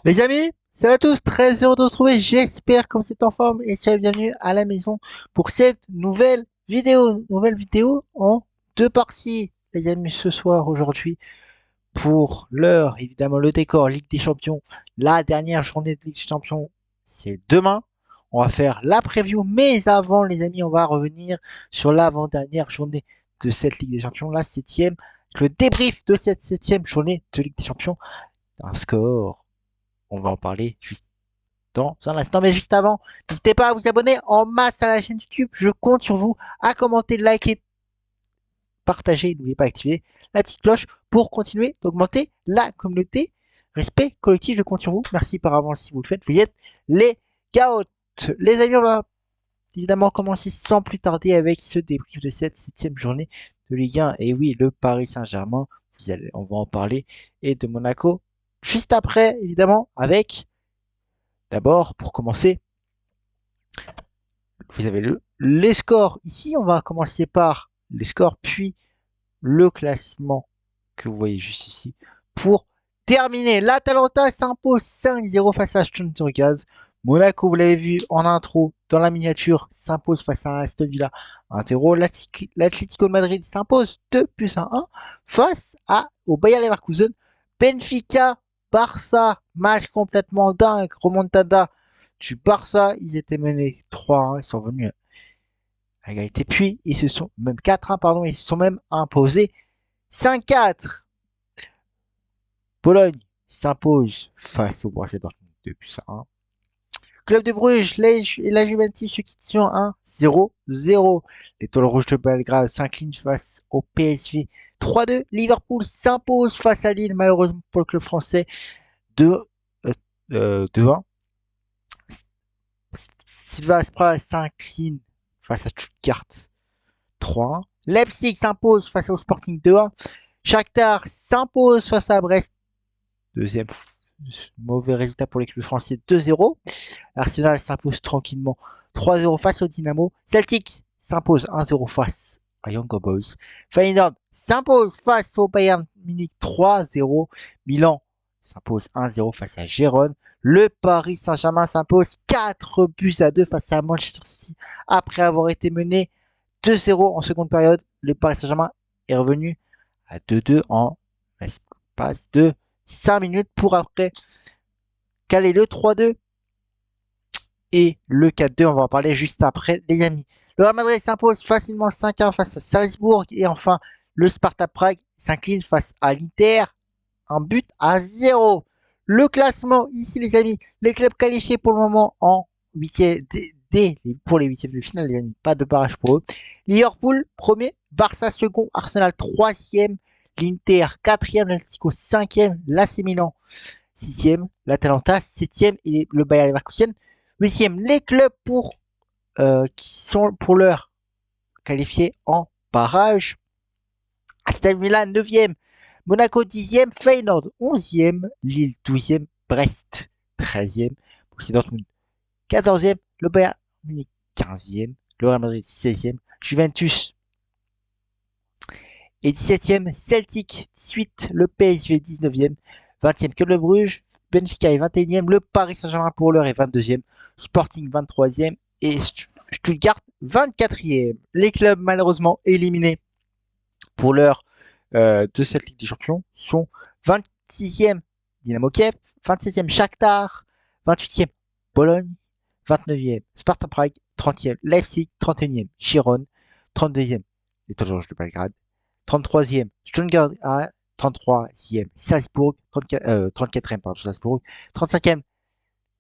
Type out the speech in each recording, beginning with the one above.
Les amis, salut à tous, très heureux de vous retrouver, j'espère que vous êtes en forme et soyez bienvenus à la maison pour cette nouvelle vidéo en deux parties. Les amis, ce soir, aujourd'hui, pour l'heure, évidemment, le décor, Ligue des Champions, la dernière journée de Ligue des Champions, c'est demain. On va faire la preview, mais avant, les amis, on va revenir sur l'avant-dernière journée de cette Ligue des Champions, la septième, le débrief de cette septième journée de Ligue des Champions, un score. On va en parler juste dans un instant. Mais juste avant, n'hésitez pas à vous abonner en masse à la chaîne YouTube. Je compte sur vous à commenter, liker, partager. N'oubliez pas d'activer la petite cloche pour continuer d'augmenter la communauté. Respect collectif, je compte sur vous. Merci par avance si vous le faites. Vous êtes les GAOT. Les amis, on va évidemment commencer sans plus tarder avec ce débrief de cette septième journée de Ligue 1. Et oui, le Paris Saint-Germain, on va en parler, et de Monaco. Juste après, évidemment, avec d'abord, pour commencer, vous avez les scores. Ici, on va commencer par les scores, puis le classement que vous voyez juste ici. Pour terminer, l'Atalanta s'impose 5-0 face à Stuttgart. Monaco, vous l'avez vu en intro, dans la miniature, s'impose face à Aston Villa 1-0. L'Atlético de Madrid s'impose 2+1 face au Bayer Leverkusen. Benfica, Barça, match complètement dingue, remontada du Barça, ils étaient menés 3-1, ils sont venus à égalité, puis ils se sont même 4-1, pardon, ils se sont même imposés 5-4. Bologne s'impose face au Borussia Dortmund 2+1. Club de Bruges et la Juventus se quittent sur 1-0-0. L'étoile rouge de Belgrade s'incline face au PSV 3-2. Liverpool s'impose face à Lille, malheureusement pour le club français, 2-1. Silva Spra s'incline face à Stuttgart 3-1. Leipzig s'impose face au Sporting 2-1. Shakhtar s'impose face à Brest. Deuxième mauvais résultat pour les clubs français 2-0. Arsenal s'impose tranquillement 3-0 face au Dynamo. Celtic s'impose 1-0 face à Young Boys. Feyenoord s'impose face au Bayern Munich 3-0. Milan s'impose 1-0 face à Gérone. Le Paris Saint-Germain s'impose 4-2 face à Manchester City après avoir été mené 2-0 en seconde période. Le Paris Saint-Germain est revenu à 2-2 en espace de 5 minutes pour après caler le 3-2 et le 4-2. On va en parler juste après, les amis. Le Real Madrid s'impose facilement 5-1 face à Salzbourg. Et enfin, le Sparta Prague s'incline face à l'Inter. Un but à 0. Le classement, ici, les amis. Les clubs qualifiés pour le moment en huitième, pour les huitièmes de finale, les amis. Pas de barrage pour eux. Liverpool, premier. Barça, second. Arsenal, troisième. L'Inter, quatrième. L'Atlético, cinquième. L'AC Milan, sixième. L'Atalanta, septième. Et le Bayer Leverkusen, huitième. Les clubs qui sont pour l'heure qualifiés en barrage. Aston Villa, 9e. Monaco, 10e. Feyenoord, 11e. Lille, 12e. Brest, 13e. Borussia Dortmund, 14e. Le Bayern Munich, 15e. Le Real Madrid, 16e. Juventus et 17e. Celtic, 18. Le PSV, 19e. 20e. Club de Bruges. Benfica est 21e. Le Paris Saint-Germain pour l'heure est 22e. Sporting, 23e. Et Stuttgart, 24e. Les clubs malheureusement éliminés pour l'heure de cette Ligue des Champions sont 26e Dynamo Kiev, 27e Shakhtar, 28e Bologne, 29e Sparta Prague, 30e Leipzig, 31e Chiron, 32e l'Étoile Rouge de Belgrade, 33e Stuttgart, 33e Salzbourg, 34e pardon, Salzbourg, 35e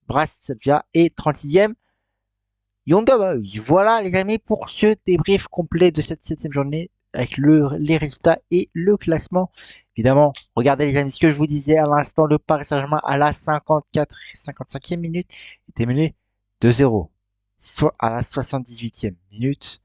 Bratislava et 36e Young Boys. Voilà les amis pour ce débrief complet de cette 7e journée avec les résultats et le classement. Évidemment, regardez les amis ce que je vous disais à l'instant, le Paris Saint-Germain à la 55e minute était mené 2-0. Soit à la 78e minute,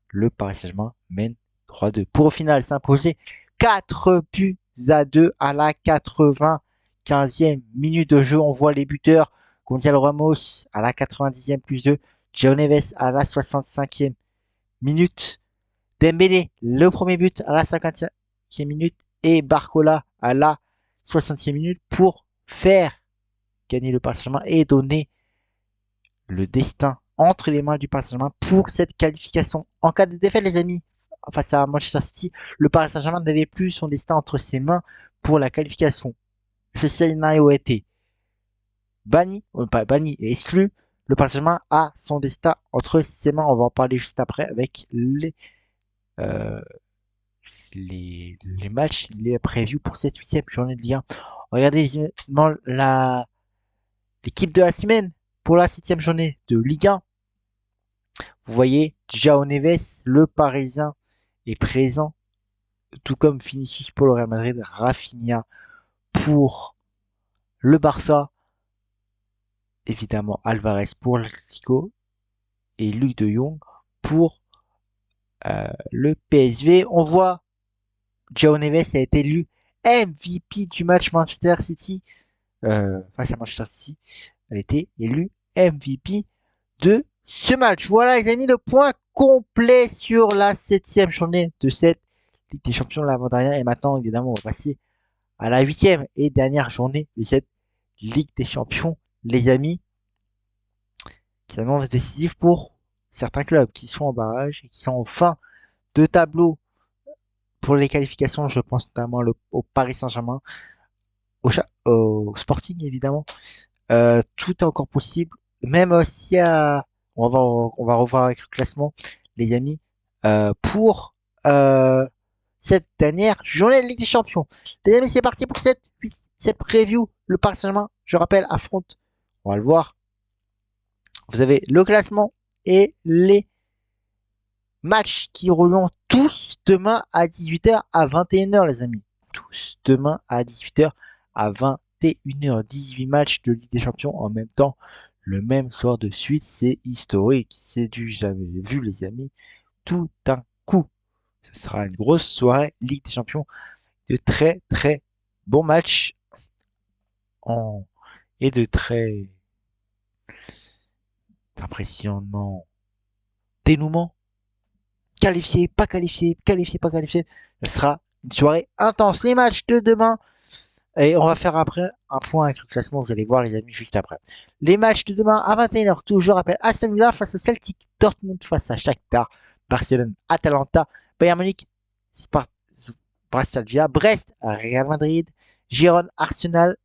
le Paris Saint-Germain mène 3-2. Pour au final s'imposer 4-2 à la 95e minute de jeu. On voit les buteurs. Gonzalo Ramos à la 90e plus 2. João Neves à la 65e minute. Dembélé, le premier but à la 50e minute et Barcola à la 60e minute pour faire gagner le Paris Saint-Germain et donner le destin entre les mains du Paris Saint-Germain pour cette qualification. En cas de défaite, les amis, face à Manchester City, le Paris Saint-Germain n'avait plus son destin entre ses mains pour la qualification. Ce scénario a été banni, pas banni, exclu. Le Paris Saint-Germain a son destin entre ses mains. On va en parler juste après avec euh, les matchs, les previews pour cette 8e journée de Ligue 1. Regardez l'équipe de la semaine pour la 7e journée de Ligue 1. Vous voyez, João Neves, le Parisien, est présent, tout comme Vinicius pour le Real Madrid, Rafinha pour le Barça, évidemment Alvarez pour l'Atlético et Luc de Jong pour le PSV. On voit João Neves a été élu MVP du match Manchester City face à Manchester City. A été élu MVP de ce match. Voilà les amis, le point complet sur la 7e journée de cette Ligue des Champions l'avant-dernière. Et maintenant, évidemment, on va passer à la 8e et dernière journée de cette Ligue des Champions, les amis, qui s'annonce décisif pour certains clubs qui sont en barrage et qui sont en fin de tableau pour les qualifications. Je pense notamment au Paris Saint-Germain, au Sporting évidemment. Tout est encore possible, même si on va revoir avec le classement, les amis, pour cette dernière journée de Ligue des Champions. Les amis, c'est parti pour cette preview. Le Paris Saint-Germain, je rappelle, affronte, on va le voir. Vous avez le classement et les matchs qui rouleront tous demain à 18h à 21h, les amis. Tous demain à 18h à 21h. 18 matchs de Ligue des Champions en même temps, le même soir de suite. C'est historique. C'est du jamais vu, les amis. Tout d'un coup. Ce sera une grosse soirée Ligue des Champions. De très très bons matchs et de très impressionnant dénouement. Qualifié, pas qualifié, qualifié, pas qualifié. Ce sera une soirée intense. Les matchs de demain. Et on va faire après un point avec le classement. Vous allez voir, les amis, juste après. Les matchs de demain à 21h. Toujours rappelle Aston Villa face au Celtic, Dortmund face à Shakhtar, Barcelone, Atalanta, Bayern Munich, Brastalvia, Brest, Real Madrid, Girone, Arsenal,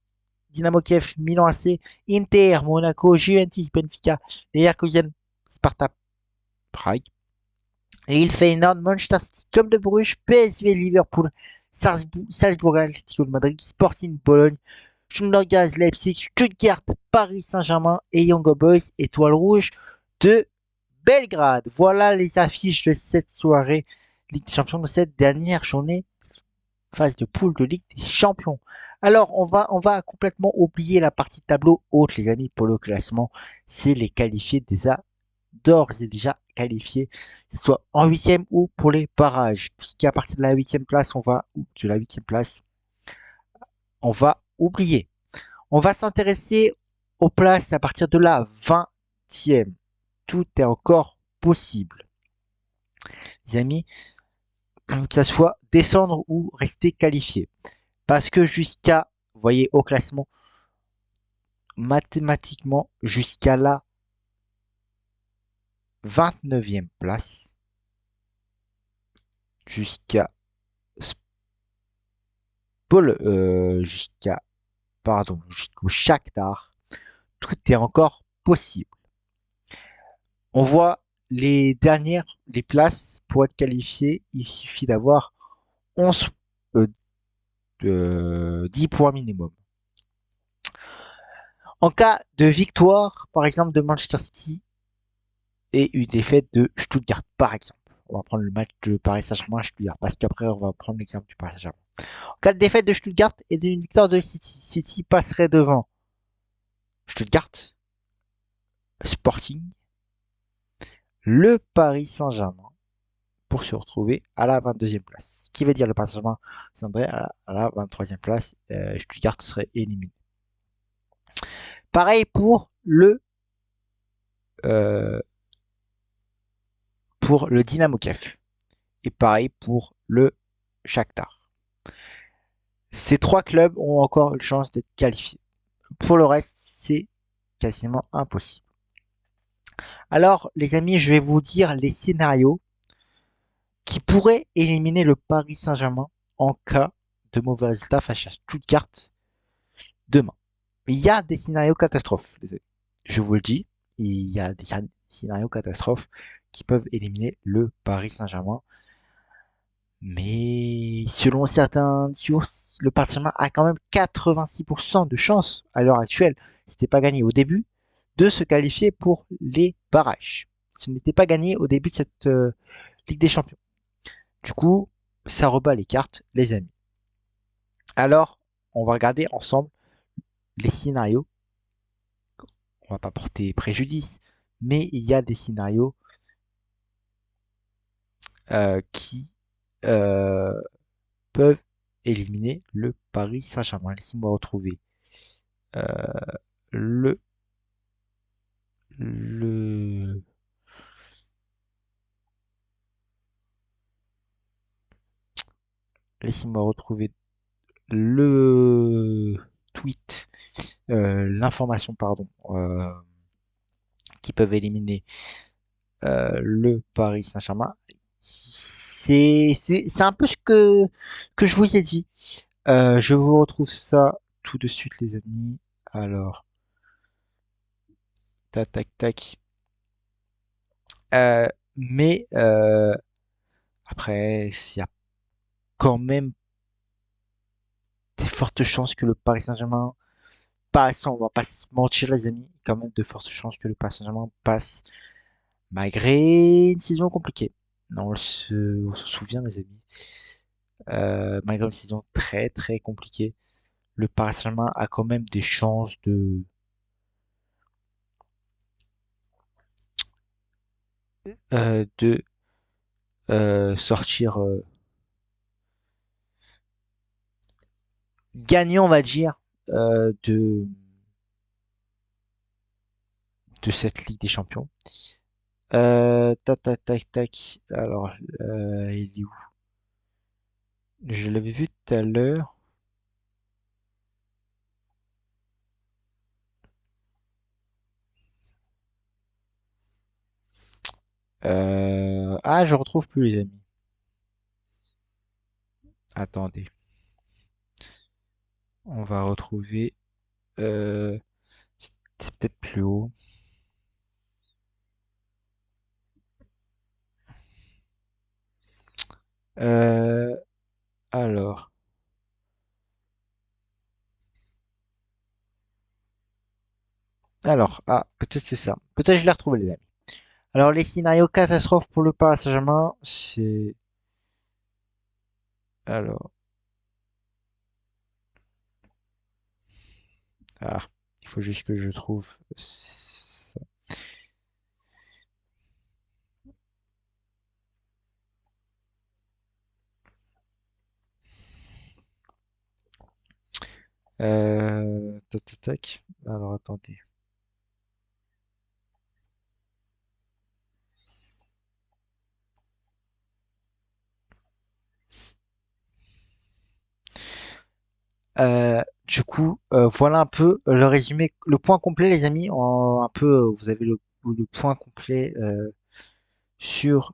Dynamo Kiev, Milan AC, Inter, Monaco, Juventus, Benfica, Leverkusen, Sparta, Prague, Lille, Feyenoord, Manchester City, Club de Bruges, PSV, Liverpool, Salzbourg, Atlético de Madrid, Sporting, Bologne, Stuttgart, Leipzig, Stuttgart, Paris Saint-Germain et Young Boys, Étoile Rouge de Belgrade. Voilà les affiches de cette soirée Ligue des Champions, de cette dernière journée phase de poule de Ligue des Champions. Alors, on va complètement oublier la partie tableau haute, les amis, pour le classement. C'est les qualifiés d'ores et déjà qualifiés, que ce soit en 8e ou pour les barrages. Puisqu'à partir de la 8e place, on va oublier. On va s'intéresser aux places à partir de la 20e. Tout est encore possible. Les amis, que ça soit descendre ou rester qualifié. Parce que jusqu'à, vous voyez, au classement, mathématiquement, jusqu'à la 29e place, jusqu'au Shakhtar, tout est encore possible. On voit les places pour être qualifié, il suffit d'avoir 10 points minimum. En cas de victoire, par exemple, de Manchester City et une défaite de Stuttgart, par exemple. On va prendre le match de Paris Saint-Germain à Stuttgart, parce qu'après, on va prendre l'exemple du Paris Saint-Germain. En cas de défaite de Stuttgart et d'une victoire de City passerait devant Stuttgart, Sporting, le Paris Saint-Germain, pour se retrouver à la 22e place. Ce qui veut dire le Paris Saint-Germain s'endrait à la 23e place. Stuttgart serait éliminé. Pareil pour le Dynamo Kiev. Et pareil pour le Shakhtar. Ces trois clubs ont encore une chance d'être qualifiés. Pour le reste, c'est quasiment impossible. Alors, les amis, je vais vous dire les scénarios qui pourraient éliminer le Paris Saint-Germain en cas de mauvais résultats face à Stuttgart demain. Il y a des scénarios catastrophes, les amis. Je vous le dis, il y a des scénarios catastrophes qui peuvent éliminer le Paris Saint-Germain. Mais selon certaines sources, le Paris Saint-Germain a quand même 86% de chances à l'heure actuelle, si c'était pas gagné au début, de se qualifier pour les barrages. Ce n'était pas gagné au début de cette Ligue des Champions. Du coup, ça rebat les cartes, les amis. Alors, on va regarder ensemble les scénarios. On va pas porter préjudice, mais il y a des scénarios qui euh, peuvent éliminer le Paris Saint-Germain. Laissez-moi retrouver euh, le le laissez-moi retrouver le tweet, l'information pardon, qui peuvent éliminer le Paris Saint-Germain. C'est un peu ce que je vous ai dit. Je vous retrouve ça tout de suite, les amis. Alors, tac, tac, tac. Mais après, il y a quand même des fortes chances que le Paris Saint-Germain passe. On va pas se mentir, les amis. Quand même de fortes chances que le Paris Saint-Germain passe malgré une saison compliquée. Non, on se souvient, les amis. Malgré une saison très très compliquée, le Paris Saint-Germain a quand même des chances de sortir gagnant, on va dire, de cette Ligue des Champions. Tac, tac, tac, tac. Alors, il est où? Je l'avais vu tout à l'heure. Ah, je retrouve plus, les amis. Attendez. On va retrouver. Euh, c'est peut-être plus haut. Euh, alors. Peut-être c'est ça. Peut-être je l'ai retrouvé, les amis. Alors, les scénarios catastrophes pour le Paris Saint-Germain, c'est. Alors. Ah, il faut juste que je trouve ça. Tac, tac, tac. Alors, attendez. Du coup, voilà un peu le résumé, le point complet, les amis. Un peu, vous avez le point complet sur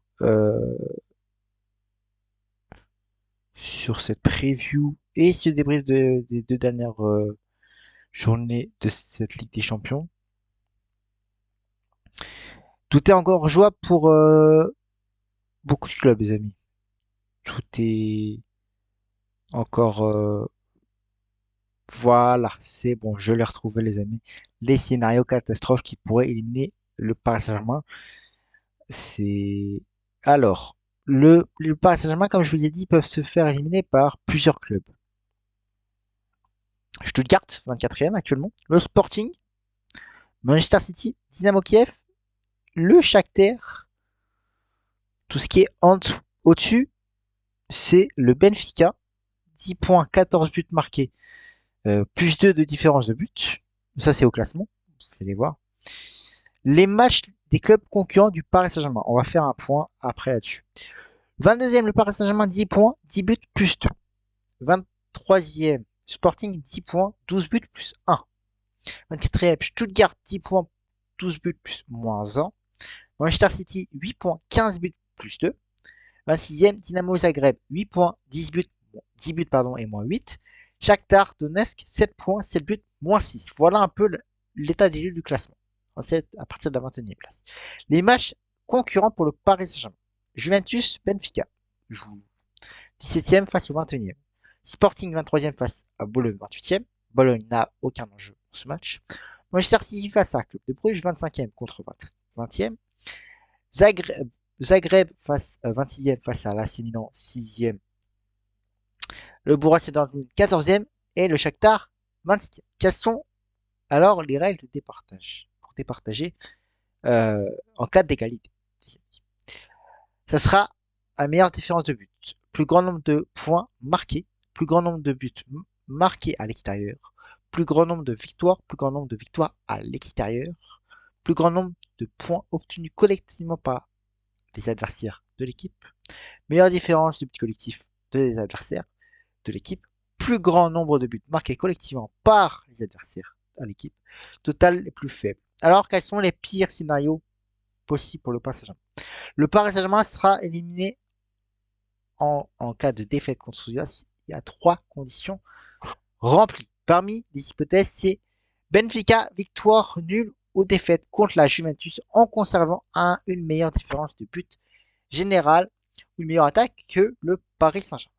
sur cette preview et ce débrief des deux dernières journées de cette Ligue des Champions. Tout est encore jouable pour beaucoup de clubs, les amis. Tout est encore voilà, c'est bon, je l'ai retrouvé, les amis. Les scénarios catastrophes qui pourraient éliminer le Paris Saint-Germain. C'est alors le Paris Saint-Germain, comme je vous ai dit, peuvent se faire éliminer par plusieurs clubs. Stuttgart, 24e actuellement. Le Sporting, Manchester City, Dynamo Kiev, le Shakhtar. Tout ce qui est en dessous, au-dessus, c'est le Benfica. 10 points, 14 buts marqués, plus 2 de différence de but. Ça, c'est au classement. Vous allez voir. Les matchs des clubs concurrents du Paris Saint-Germain. On va faire un point après là-dessus. 22e, le Paris Saint-Germain, 10 points, 10 buts plus 2. 23e, Sporting, 10 points, 12 buts plus 1. 24e, Stuttgart, 10 points, 12 buts plus moins 1. Manchester City, 8 points, 15 buts plus 2. 26e, Dynamo Zagreb, 8 points, 10 buts pardon, et moins 8. Shakhtar Donetsk, 7 points, 7 buts, moins 6. Voilà un peu l'état des lieux du classement. À partir de la 21e place. Les matchs concurrents pour le Paris Saint-Germain. Juventus, Benfica. Joue 17e face au 21e. Sporting 23e face à Bologne 28e. Bologne n'a aucun enjeu dans ce match. Manchester City face à Club de Bruges 25e contre 20e. Zagreb face 26e face à l'AC Milan 6e. Le Borussia Dortmund 14e et le Shakhtar 27e. Quelles sont alors les règles de départage pour départager en cas d'égalité? Ça sera la meilleure différence de but. Plus grand nombre de points marqués, plus grand nombre de buts marqués à l'extérieur, plus grand nombre de victoires, plus grand nombre de victoires à l'extérieur, plus grand nombre de points obtenus collectivement par les adversaires de l'équipe, meilleure différence de buts collectifs des adversaires de l'équipe, plus grand nombre de buts marqués collectivement par les adversaires à l'équipe, total les plus faibles. Alors, quels sont les pires scénarios possibles pour le Paris Saint-Germain? Le Paris Saint-Germain sera éliminé en cas de défaite contre Souzias. Il y a 3 conditions remplies. Parmi les hypothèses, c'est Benfica, victoire nulle ou défaite contre la Juventus en conservant une meilleure différence de but générale ou une meilleure attaque que le Paris Saint-Germain.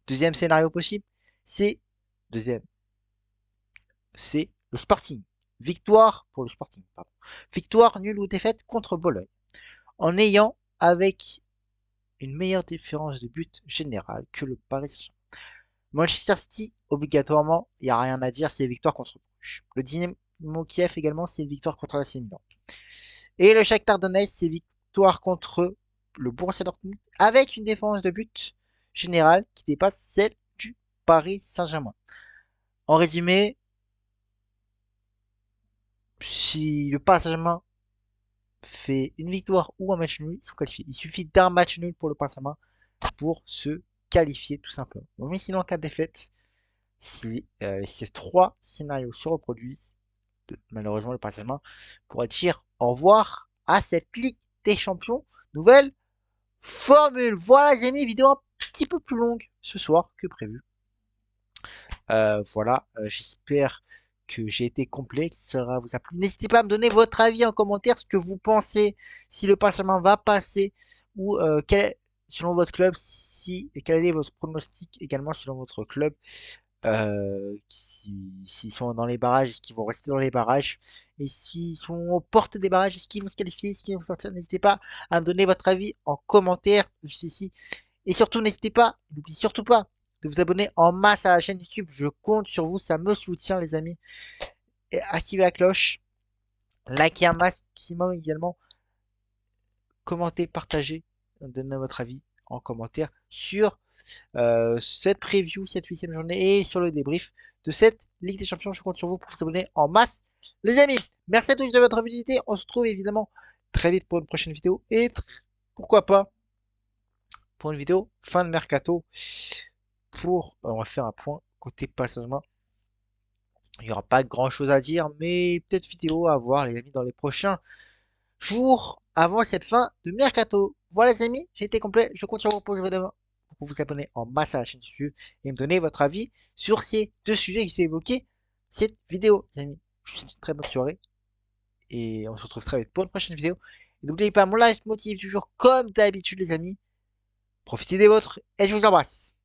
Deuxième scénario possible, c'est le Sporting. Victoire pour le Sporting. Pardon. Victoire nulle ou défaite contre Bologne. En ayant avec une meilleure différence de but générale que le Paris Saint-Germain. Manchester City, obligatoirement, il n'y a rien à dire, c'est victoire contre Bruges. Le Dynamo Kiev également, c'est une victoire contre l'AC Milan. Et le Shakhtar Donetsk, c'est victoire contre le Borussia Dortmund avec une différence de but générale qui dépasse celle du Paris Saint-Germain. En résumé, si le Paris Saint-Germain fait une victoire ou un match nul, ils sont qualifiés. Il suffit d'un match nul pour le Paris Saint-Germain pour se qualifier tout simplement. Mais sinon, en cas de défaite, si ces 3 scénarios se reproduisent, malheureusement, le Paris Saint-Germain pourra dire au revoir à cette Ligue des Champions. Nouvelle formule. Voilà, j'ai mis une vidéo un petit peu plus longue ce soir que prévu. Voilà, j'espère que j'ai été complet, que ça vous a plu. N'hésitez pas à me donner votre avis en commentaire, ce que vous pensez, si le Paris Saint-Germain va passer, ou selon votre club, quel est votre pronostic également selon votre club, s'ils sont dans les barrages, est-ce qu'ils vont rester dans les barrages, et s'ils sont aux portes des barrages, est-ce qu'ils vont se qualifier, est-ce qu'ils vont sortir. N'hésitez pas à me donner votre avis en commentaire, juste ici. Et surtout, n'hésitez pas, n'oubliez surtout pas de vous abonner en masse à la chaîne YouTube. Je compte sur vous, ça me soutient les amis. Et activez la cloche, likez un maximum également, commentez, partagez, donnez votre avis en commentaire sur cette preview, cette 8e journée et sur le débrief de cette Ligue des Champions. Je compte sur vous pour vous abonner en masse. Les amis, merci à tous de votre fidélité. On se retrouve évidemment très vite pour une prochaine vidéo et pourquoi pas pour une vidéo fin de mercato on va faire un point côté Paris Saint-Germain. Il n'y aura pas grand chose à dire, mais peut-être vidéo à voir les amis dans les prochains jours avant cette fin de mercato. Voilà les amis, j'ai été complet. Je compte sur vous pour vous abonner en masse à la chaîne YouTube et me donner votre avis sur ces 2 sujets que j'ai évoqués cette vidéo. Les amis, je vous souhaite une très bonne soirée et on se retrouve très vite pour une prochaine vidéo. N'oubliez pas mon live motive toujours comme d'habitude les amis. Profitez des vôtres et je vous embrasse.